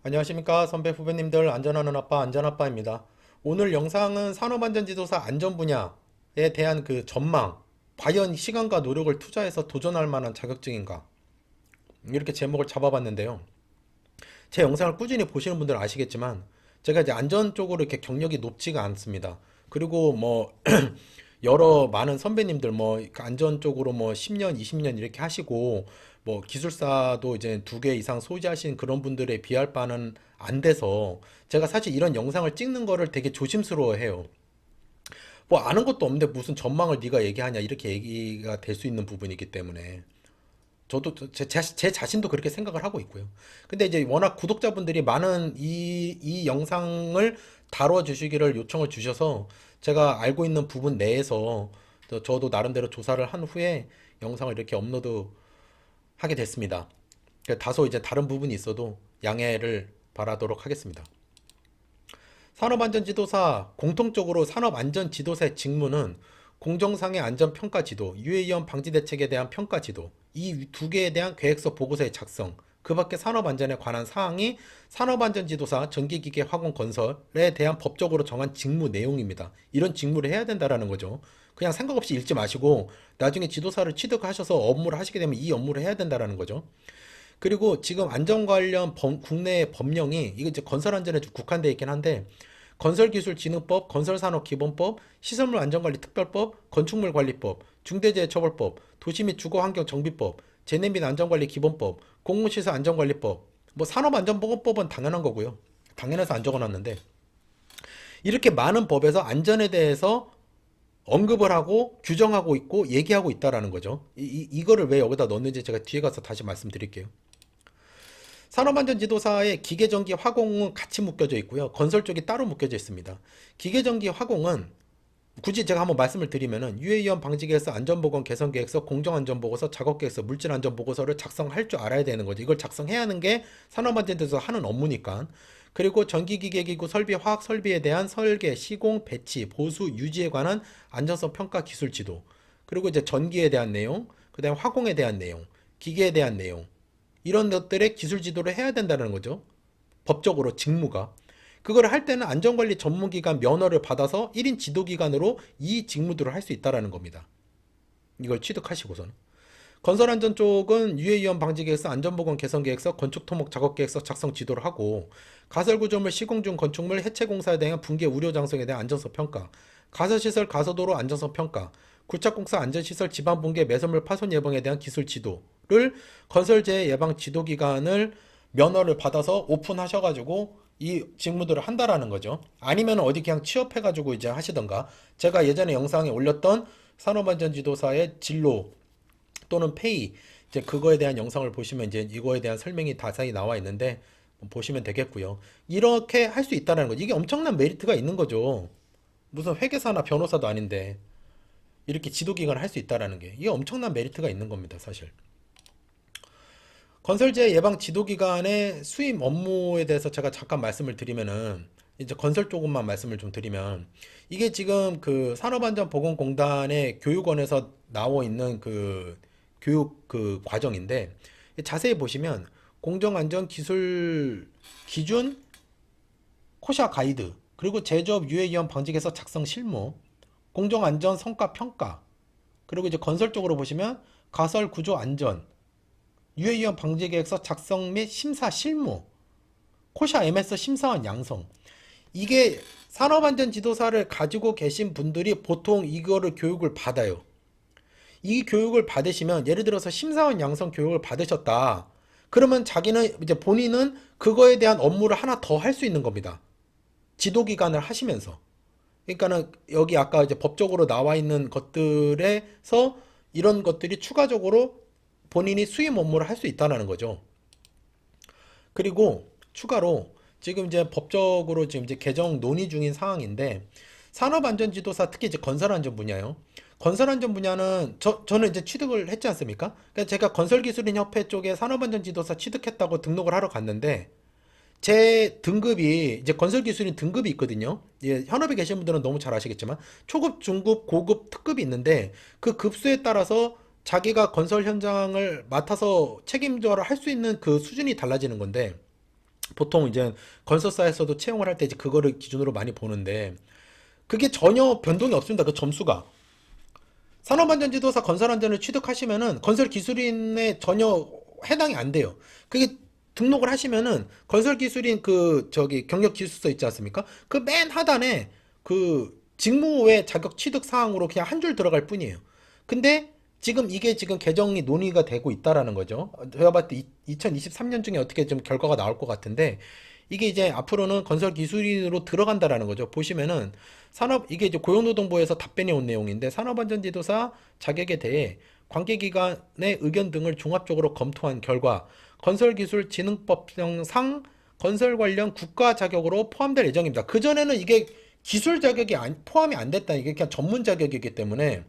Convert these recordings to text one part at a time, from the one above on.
안녕하십니까 선배 후배님들, 안전하는 아빠 안전아빠입니다. 오늘 영상은 산업안전지도사 안전 분야에 대한 그 전망, 과연 시간과 노력을 투자해서 도전할 만한 자격증인가, 이렇게 제목을 잡아봤는데요. 제 영상을 꾸준히 보시는 분들은 아시겠지만 제가 이제 안전 쪽으로 이렇게 경력이 높지가 않습니다. 그리고 뭐 여러 많은 선배님들 뭐 안전 쪽으로 뭐 10년, 20년 이렇게 하시고 뭐 기술사도 이제 2개 이상 소지하신 그런 분들에 비할 바는 안 돼서 제가 사실 이런 영상을 찍는 거를 되게 조심스러워해요. 뭐 아는 것도 없는데 무슨 전망을 네가 얘기하냐, 이렇게 얘기가 될 수 있는 부분이기 때문에 저도 제 자신도 그렇게 생각을 하고 있고요. 근데 이제 워낙 구독자분들이 많은 이 영상을 다뤄주시기를 요청을 주셔서 제가 알고 있는 부분 내에서 저도 나름대로 조사를 한 후에 영상을 이렇게 업로드 하게 됐습니다. 다소 이제 다른 부분이 있어도 양해를 바라도록 하겠습니다. 산업안전지도사, 공통적으로 산업안전지도사의 직무는 공정상의 안전평가 지도, 유해위험 방지 대책에 대한 평가 지도, 이 2개에 대한 계획서 보고서의 작성, 그 밖에 산업안전에 관한 사항이 산업안전지도사, 전기기계, 화공, 건설에 대한 법적으로 정한 직무 내용입니다. 이런 직무를 해야 된다라는 거죠. 그냥 생각 없이 읽지 마시고 나중에 지도사를 취득하셔서 업무를 하시게 되면 이 업무를 해야 된다라는 거죠. 그리고 지금 안전 관련 국내 법령이 이게 이제 건설 안전에 좀 국한되어 있긴 한데, 건설기술진흥법, 건설산업기본법, 시설물 안전관리 특별법, 건축물 관리법, 중대재해처벌법, 도시 및 주거환경정비법, 재내 및 안전관리 기본법, 공무시설 안전관리법, 뭐 산업안전보건법은 당연한 거고요. 당연해서 안 적어놨는데, 이렇게 많은 법에서 안전에 대해서 언급을 하고 규정하고 있고 얘기하고 있다라는 거죠. 이거를 왜 여기다 넣는지 제가 뒤에 가서 다시 말씀드릴게요. 산업안전지도사의 기계전기 화공은 같이 묶여져 있고요. 건설 쪽이 따로 묶여져 있습니다. 기계전기 화공은 굳이 제가 한번 말씀을 드리면은 유해위험 방지계획서, 안전보건 개선계획서, 공정안전보고서, 작업계획서, 물질안전보고서를 작성할 줄 알아야 되는 거죠. 이걸 작성해야 하는 게 산업안전지도사 하는 업무니까. 그리고 전기기계기구 설비, 화학설비에 대한 설계, 시공, 배치, 보수, 유지에 관한 안전성 평가 기술 지도. 그리고 이제 전기에 대한 내용, 그 다음에 화공에 대한 내용, 기계에 대한 내용, 이런 것들의 기술 지도를 해야 된다는 거죠. 법적으로 직무가. 그걸 할 때는 안전관리 전문기관 면허를 받아서 1인 지도기관으로 이 직무들을 할 수 있다는 겁니다. 이걸 취득하시고서는. 건설안전 쪽은 유해위험 방지계획서, 안전보건 개선계획서, 건축토목 작업계획서 작성 지도를 하고, 가설구조물, 시공 중 건축물, 해체공사에 대한 붕괴 우려 장소에 대한 안전성 평가, 가설시설, 가서도로 안전성 평가, 굴착공사 안전시설 지반붕괴 매설물 파손 예방에 대한 기술 지도를 건설재해 예방 지도기관을 면허를 받아서 오픈하셔가지고 이 직무들을 한다라는 거죠. 아니면 어디 그냥 취업해가지고 이제 하시던가. 제가 예전에 영상에 올렸던 산업안전지도사의 진로 또는 페이, 이제 그거에 대한 영상을 보시면 이제 이거에 대한 설명이 자세히 나와 있는데 보시면 되겠고요. 이렇게 할 수 있다는 거죠. 이게 엄청난 메리트가 있는 거죠. 무슨 회계사나 변호사도 아닌데 이렇게 지도기관을 할 수 있다는 게 이게 엄청난 메리트가 있는 겁니다, 사실. 건설재해 예방 지도기관의 수임 업무에 대해서 제가 잠깐 말씀을 드리면은, 이제 건설 쪽만 말씀을 좀 드리면, 이게 지금 그 산업안전보건공단의 교육원에서 나와 있는 그 교육 그 과정인데, 자세히 보시면 공정안전 기술 기준, 코샤 가이드, 그리고 제조업 유해위험 방지계획서 작성 실무, 공정안전 성과 평가, 그리고 이제 건설 쪽으로 보시면 가설 구조 안전, 유해위험 방지계획서 작성 및 심사 실무, 코샤 MS 심사원 양성. 이게 산업안전지도사를 가지고 계신 분들이 보통 이거를 교육을 받아요. 이 교육을 받으시면, 예를 들어서 심사원 양성 교육을 받으셨다. 그러면 자기는 이제 본인은 그거에 대한 업무를 하나 더 할 수 있는 겁니다. 지도기관을 하시면서. 그러니까는 여기 아까 이제 법적으로 나와 있는 것들에서 이런 것들이 추가적으로 본인이 수임 업무를 할 수 있다는 거죠. 그리고 추가로 지금 이제 법적으로 지금 이제 개정 논의 중인 상황인데, 산업안전지도사, 특히 이제 건설안전 분야요. 건설안전 분야는 저는 이제 취득을 했지 않습니까? 그러니까 제가 건설기술인협회 쪽에 산업안전지도사 취득했다고 등록을 하러 갔는데, 제 등급이 이제 건설기술인 등급이 있거든요. 예, 현업에 계신 분들은 너무 잘 아시겠지만 초급, 중급, 고급, 특급이 있는데 그 급수에 따라서 자기가 건설 현장을 맡아서 책임져를 할 수 있는 그 수준이 달라지는 건데, 보통 이제 건설사에서도 채용을 할 때 이제 그거를 기준으로 많이 보는데 그게 전혀 변동이 없습니다. 그 점수가. 산업안전지도사 건설안전을 취득하시면은 건설기술인에 전혀 해당이 안 돼요. 그게 등록을 하시면은 건설기술인 그 저기 경력기술서 있지 않습니까? 그 맨 하단에 그 직무의 자격 취득 사항으로 그냥 한 줄 들어갈 뿐이에요. 근데 지금 이게 지금 개정이 논의가 되고 있다라는 거죠. 제가 봤을 때 2023년 중에 어떻게 좀 결과가 나올 것 같은데 이게 이제 앞으로는 건설기술인으로 들어간다라는 거죠. 보시면은 이게 이제 고용노동부에서 답변이 온 내용인데 산업안전지도사 자격에 대해 관계기관의 의견 등을 종합적으로 검토한 결과 건설기술진흥법상 건설 관련 국가 자격으로 포함될 예정입니다. 그전에는 이게 기술 자격이 포함이 안 됐다. 이게 그냥 전문 자격이기 때문에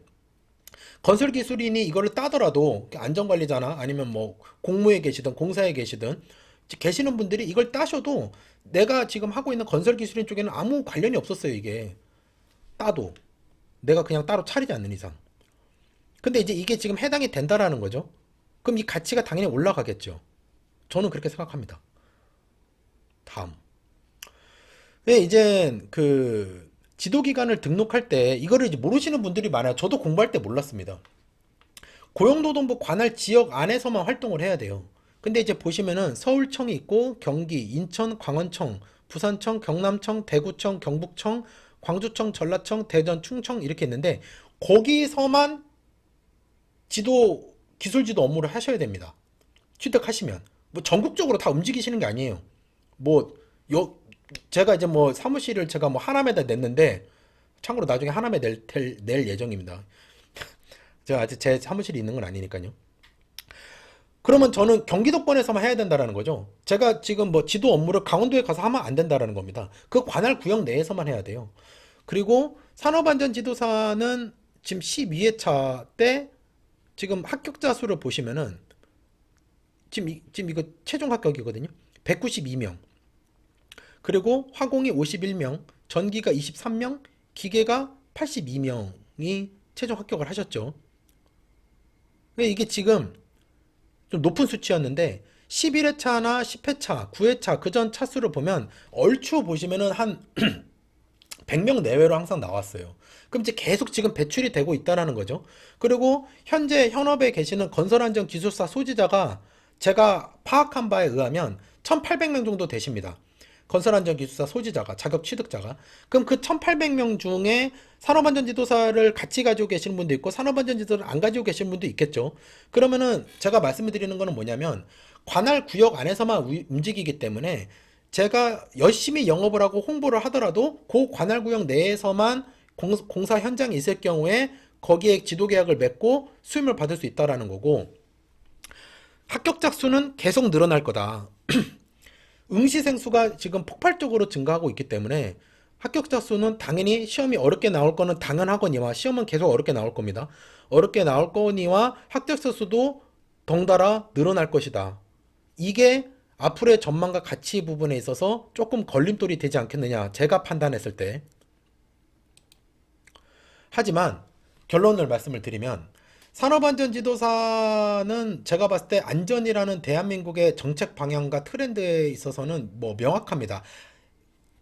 건설기술인이 이거를 따더라도 안전관리자나 아니면 뭐 공무에 계시든 공사에 계시든 계시는 분들이 이걸 따셔도 내가 지금 하고 있는 건설기술인 쪽에는 아무 관련이 없었어요, 이게. 따도. 내가 그냥 따로 차리지 않는 이상. 근데 이제 이게 지금 해당이 된다라는 거죠. 그럼 이 가치가 당연히 올라가겠죠. 저는 그렇게 생각합니다. 다음. 왜 이제 그 지도기관을 등록할 때 이거를 이제 모르시는 분들이 많아요. 저도 공부할 때 몰랐습니다. 고용노동부 관할 지역 안에서만 활동을 해야 돼요. 근데 이제 보시면은 서울청이 있고 경기, 인천, 광원청, 부산청, 경남청, 대구청, 경북청, 광주청, 전라청, 대전, 충청 이렇게 있는데 거기서만 기술지도 업무를 하셔야 됩니다. 취득하시면. 뭐 전국적으로 다 움직이시는 게 아니에요. 뭐 요, 제가 이제 뭐 사무실을 제가 뭐 하남에다 냈는데 참고로 나중에 하남에 낼 예정입니다. 제가 아직 제 사무실이 있는 건 아니니까요. 그러면 저는 경기도권에서만 해야 된다라는 거죠. 제가 지금 뭐 지도 업무를 강원도에 가서 하면 안 된다라는 겁니다. 그 관할 구역 내에서만 해야 돼요. 그리고 산업안전지도사는 지금 12회차 때 지금 합격자 수를 보시면은 지금 이거 최종 합격이거든요. 192명. 그리고 화공이 51명, 전기가 23명, 기계가 82명이 최종 합격을 하셨죠. 이게 지금 좀 높은 수치였는데 11회차나 10회차, 9회차 그 전 차수를 보면 얼추 보시면은 한 100명 내외로 항상 나왔어요. 그럼 이제 계속 지금 배출이 되고 있다라는 거죠. 그리고 현재 현업에 계시는 건설안전기술사 소지자가 제가 파악한 바에 의하면 1800명 정도 되십니다. 건설안전기술사 소지자가, 자격 취득자가. 그럼 그 1800명 중에 산업안전지도사를 같이 가지고 계시는 분도 있고 산업안전지도사를 안 가지고 계시는 분도 있겠죠. 그러면은 제가 말씀을 드리는 거는 뭐냐면 관할 구역 안에서만 움직이기 때문에 제가 열심히 영업을 하고 홍보를 하더라도 그 관할 구역 내에서만 공사 현장에 있을 경우에 거기에 지도계약을 맺고 수임을 받을 수 있다라는 거고 합격자 수는 계속 늘어날 거다. 응시생 수가 지금 폭발적으로 증가하고 있기 때문에 합격자 수는 당연히 시험이 어렵게 나올 거는 당연하거니와 시험은 계속 어렵게 나올 겁니다. 어렵게 나올 거니와 합격자 수도 덩달아 늘어날 것이다. 이게 앞으로의 전망과 가치 부분에 있어서 조금 걸림돌이 되지 않겠느냐 제가 판단했을 때. 하지만 결론을 말씀을 드리면 산업안전지도사는 제가 봤을 때 안전이라는 대한민국의 정책 방향과 트렌드에 있어서는 뭐 명확합니다.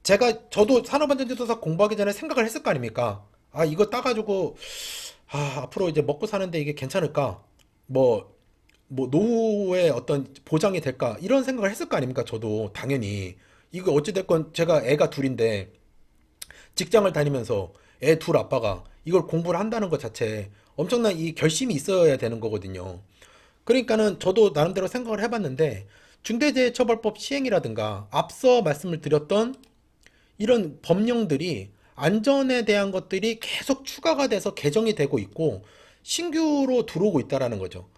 저도 산업안전지도사 공부하기 전에 생각을 했을 거 아닙니까? 아, 이거 따가지고, 앞으로 이제 먹고 사는데 이게 괜찮을까? 뭐, 노후의 어떤 보장이 될까? 이런 생각을 했을 거 아닙니까? 저도, 당연히. 이거 어찌됐건 제가 애가 둘인데, 직장을 다니면서 애 둘 아빠가 이걸 공부를 한다는 것 자체에 엄청난 이 결심이 있어야 되는 거거든요. 그러니까는 저도 나름대로 생각을 해봤는데 중대재해처벌법 시행이라든가 앞서 말씀을 드렸던 이런 법령들이 안전에 대한 것들이 계속 추가가 돼서 개정이 되고 있고 신규로 들어오고 있다라는 거죠.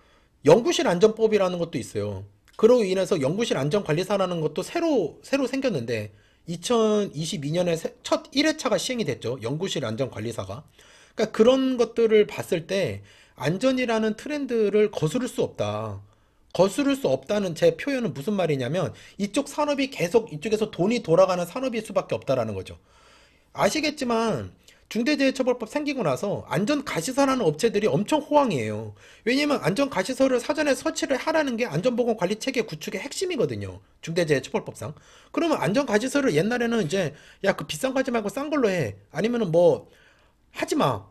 연구실 안전법이라는 것도 있어요. 그로 인해서 연구실 안전관리사라는 것도 새로 생겼는데 2022년에 첫 1회차가 시행이 됐죠. 연구실 안전관리사가. 그러니까 그런 것들을 봤을 때 안전이라는 트렌드를 거스를 수 없다. 거스를 수 없다는 제 표현은 무슨 말이냐면 이쪽 산업이 계속 이쪽에서 돈이 돌아가는 산업일 수밖에 없다라는 거죠. 아시겠지만 중대재해처벌법 생기고 나서 안전가시설하는 업체들이 엄청 호황이에요. 왜냐면 안전가시설을 사전에 설치를 하라는 게 안전보건관리체계 구축의 핵심이거든요. 중대재해처벌법상. 그러면 안전가시설을 옛날에는 이제 야, 그 비싼 거 하지 말고 싼 걸로 해. 아니면은 뭐 하지 마.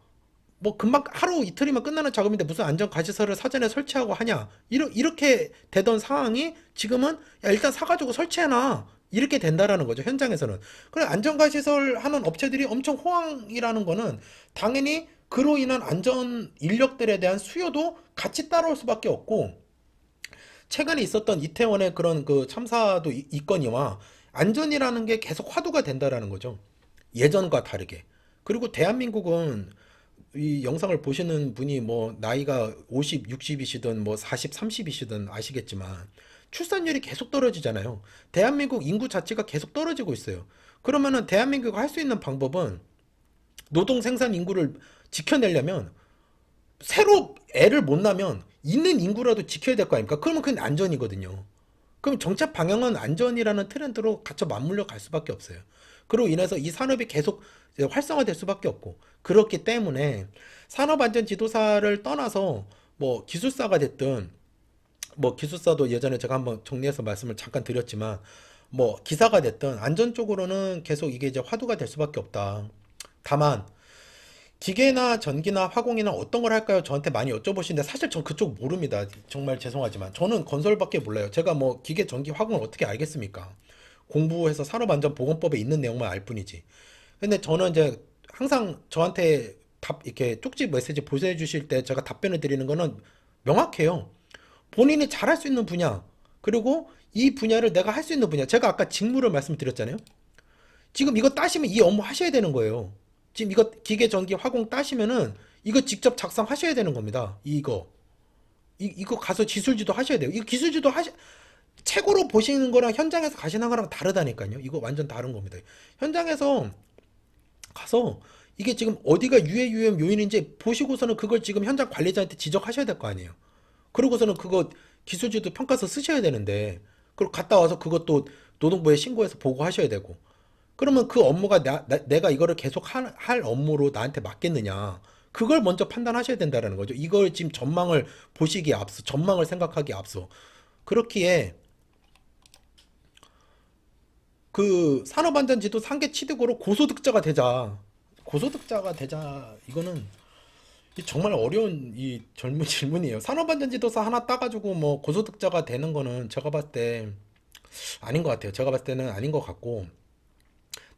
뭐 금방 하루 이틀이면 끝나는 작업인데 무슨 안전가시설을 사전에 설치하고 하냐. 이렇게 되던 상황이 지금은 야, 일단 사가지고 설치해놔. 이렇게 된다라는 거죠, 현장에서는. 그래, 안전가시설 하는 업체들이 엄청 호황이라는 거는 당연히 그로 인한 안전 인력들에 대한 수요도 같이 따라올 수밖에 없고, 최근에 있었던 이태원의 그런 그 참사도 있거니와 안전이라는 게 계속 화두가 된다라는 거죠. 예전과 다르게. 그리고 대한민국은 이 영상을 보시는 분이 뭐 나이가 50, 60이시든 뭐 40, 30이시든 아시겠지만 출산율이 계속 떨어지잖아요. 대한민국 인구 자체가 계속 떨어지고 있어요. 그러면은 대한민국이 할 수 있는 방법은 노동 생산 인구를 지켜내려면 새로 애를 못 낳으면 있는 인구라도 지켜야 될 거 아닙니까? 그러면 그건 안전이거든요. 그럼 정책 방향은 안전이라는 트렌드로 갇혀 맞물려 갈 수밖에 없어요. 그로 인해서 이 산업이 계속 이제 활성화될 수밖에 없고, 그렇기 때문에 산업안전지도사를 떠나서 뭐 기술사가 됐든, 뭐 기술사도 예전에 제가 한번 정리해서 말씀을 잠깐 드렸지만 뭐 기사가 됐든 안전 쪽으로는 계속 이게 이제 화두가 될 수밖에 없다. 다만 기계나 전기나 화공이나 어떤 걸 할까요? 저한테 많이 여쭤보시는데 사실 전 그쪽 모릅니다. 정말 죄송하지만 저는 건설밖에 몰라요. 제가 뭐 기계, 전기, 화공을 어떻게 알겠습니까? 공부해서 산업안전보건법에 있는 내용만 알 뿐이지. 근데 저는 이제 항상 저한테 답 이렇게 쪽지 메시지 보내주실 때 제가 답변을 드리는 거는 명확해요. 본인이 잘할 수 있는 분야, 그리고 이 분야를 내가 할 수 있는 분야. 제가 아까 직무를 말씀드렸잖아요. 지금 이거 따시면 이 업무 하셔야 되는 거예요. 지금 이거 기계, 전기, 화공 따시면은 이거 직접 작성하셔야 되는 겁니다. 이거 가서 기술지도 하셔야 돼요. 이거 기술지도 책으로 보시는 거랑 현장에서 가시는 거랑 다르다니까요. 이거 완전 다른 겁니다. 현장에서 가서 이게 지금 어디가 유해 유hem 요인인지 보시고서는 그걸 지금 현장 관리자한테 지적하셔야 될 거 아니에요. 그러고서는 그거 기술지도 평가서 쓰셔야 되는데, 그리고 갔다 와서 그것도 노동부에 신고해서 보고하셔야 되고, 그러면 그 업무가 내가 이거를 계속 할 업무로 나한테 맞겠느냐. 그걸 먼저 판단하셔야 된다는 거죠. 이걸 지금 전망을 보시기에 앞서, 전망을 생각하기에 앞서. 그렇기에 그 산업안전지도 상계 취득으로 고소득자가 되자. 고소득자가 되자. 이거는 정말 어려운 이 젊은 질문이에요. 산업안전지도사 하나 따가지고 뭐 고소득자가 되는 거는 제가 봤을 때 아닌 것 같아요. 제가 봤을 때는 아닌 것 같고,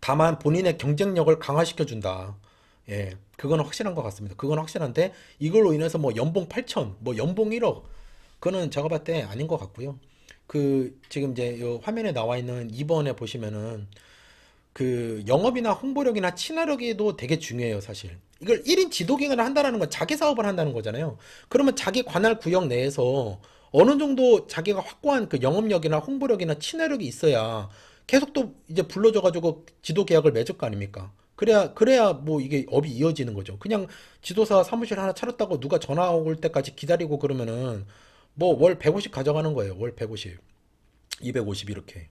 다만 본인의 경쟁력을 강화시켜준다. 예, 그건 확실한 것 같습니다. 그건 확실한데 이걸로 인해서 뭐 연봉 8천, 뭐 연봉 1억, 그거는 제가 봤을 때 아닌 것 같고요. 그 지금 이제 요 화면에 나와 있는 2번에 보시면은 그 영업이나 홍보력이나 친화력에도 되게 중요해요, 사실. 이걸 1인 지도기관을 한다는 건 자기 사업을 한다는 거잖아요. 그러면 자기 관할 구역 내에서 어느 정도 자기가 확고한 그 영업력이나 홍보력이나 친화력이 있어야 계속 또 이제 불러줘가지고 지도 계약을 맺을 거 아닙니까? 그래야 뭐 이게 업이 이어지는 거죠. 그냥 지도사 사무실 하나 차렸다고 누가 전화 올 때까지 기다리고 그러면은 뭐 월 150 가져가는 거예요. 월 150, 250 이렇게.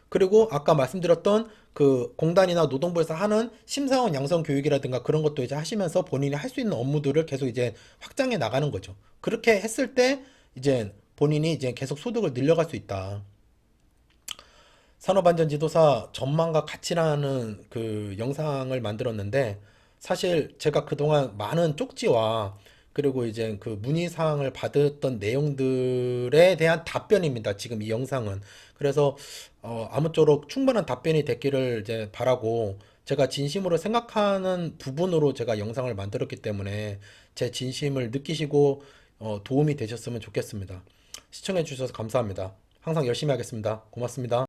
그리고 아까 말씀드렸던 그 공단이나 노동부에서 하는 심사원 양성 교육이라든가 그런 것도 이제 하시면서 본인이 할 수 있는 업무들을 계속 이제 확장해 나가는 거죠. 그렇게 했을 때 이제 본인이 이제 계속 소득을 늘려갈 수 있다. 산업안전지도사 전망과 가치라는 그 영상을 만들었는데, 사실 제가 그동안 많은 쪽지와 그리고 이제 그 문의사항을 받았던 내용들에 대한 답변입니다. 지금 이 영상은. 그래서 아무쪼록 충분한 답변이 됐기를 이제 바라고, 제가 진심으로 생각하는 부분으로 제가 영상을 만들었기 때문에 제 진심을 느끼시고 도움이 되셨으면 좋겠습니다. 시청해 주셔서 감사합니다. 항상 열심히 하겠습니다. 고맙습니다.